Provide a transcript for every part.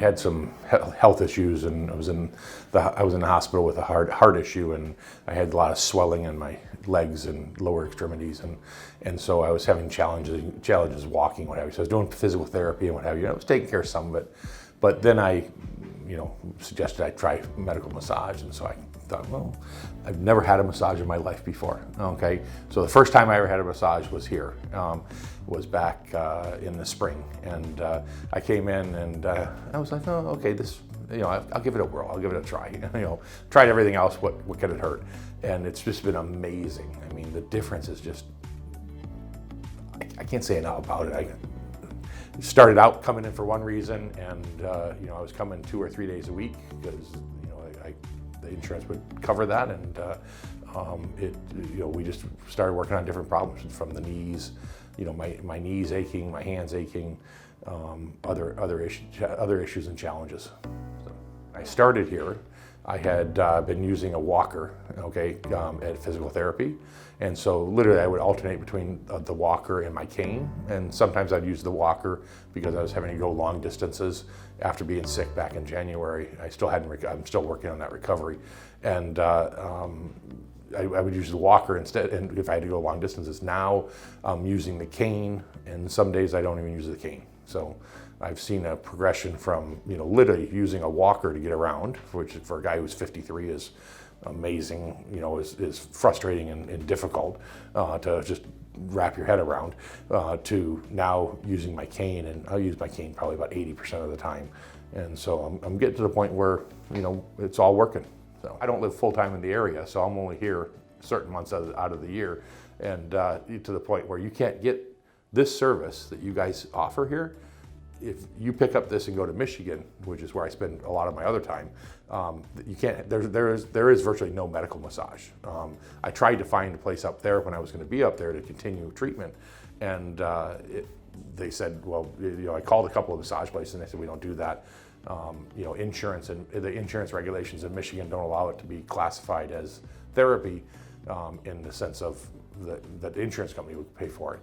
had some health issues, and I was in the hospital with a heart issue, and I had a lot of swelling in my legs and lower extremities, and so I was having challenges walking, what have you. So I was doing physical therapy and what have you. I was taking care of some of it, but then I, suggested I try medical massage, and so I thought, well, I've never had a massage in my life before. Okay, so the first time I ever had a massage was here, was back in the spring, and I came in and I was like, oh, okay, this, I'll give it a whirl, I'll give it a try. Tried everything else. What could it hurt? And it's just been amazing. I mean, the difference is just, I can't say enough about it. I started out coming in for one reason, and I was coming 2 or 3 days a week because the insurance would cover that, and we just started working on different problems, from the knees, my knees aching, my hands aching, other issues and challenges. So I started here. I had been using a walker, at physical therapy, and so literally I would alternate between the walker and my cane, and sometimes I'd use the walker because I was having to go long distances after being sick back in January. I'm still working on that recovery, and I would use the walker instead, and if I had to go long distances. Now I'm using the cane, and some days I don't even use the cane. So I've seen a progression from, literally using a walker to get around, which for a guy who's 53 is amazing, is frustrating and difficult to just wrap your head around, to now using my cane, and I'll use my cane probably about 80% of the time. And so I'm getting to the point where, it's all working. So I don't live full-time in the area, so I'm only here certain months out of the year, and to the point where you can't get this service that you guys offer here. If you pick up this and go to Michigan, which is where I spend a lot of my other time, you can't. There is virtually no medical massage. I tried to find a place up there when I was going to be up there to continue treatment, and they said, well, I called a couple of massage places, and they said we don't do that. Insurance and the insurance regulations in Michigan don't allow it to be classified as therapy, in the sense of that the insurance company would pay for it,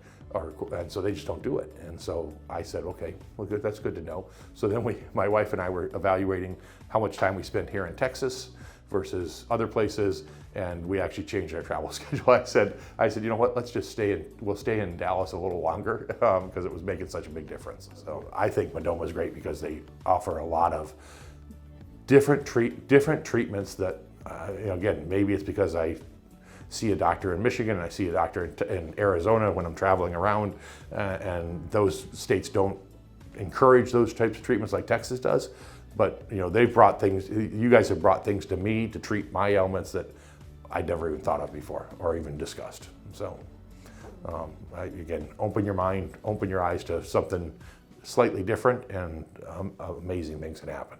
and so they just don't do it. And so I said, okay, well, good, that's good to know. So then my wife and I were evaluating how much time we spent here in Texas versus other places, and we actually changed our travel schedule. I said, you know what, let's just we'll stay in Dallas a little longer, because it was making such a big difference. So I think Modoma is great because they offer a lot of different treatments that, again, maybe it's because I see a doctor in Michigan and I see a doctor in Arizona when I'm traveling around, and those states don't encourage those types of treatments like Texas does. But they've brought things. You guys have brought things to me to treat my ailments that I'd never even thought of before or even discussed. So again, open your mind, open your eyes to something slightly different, and amazing things can happen.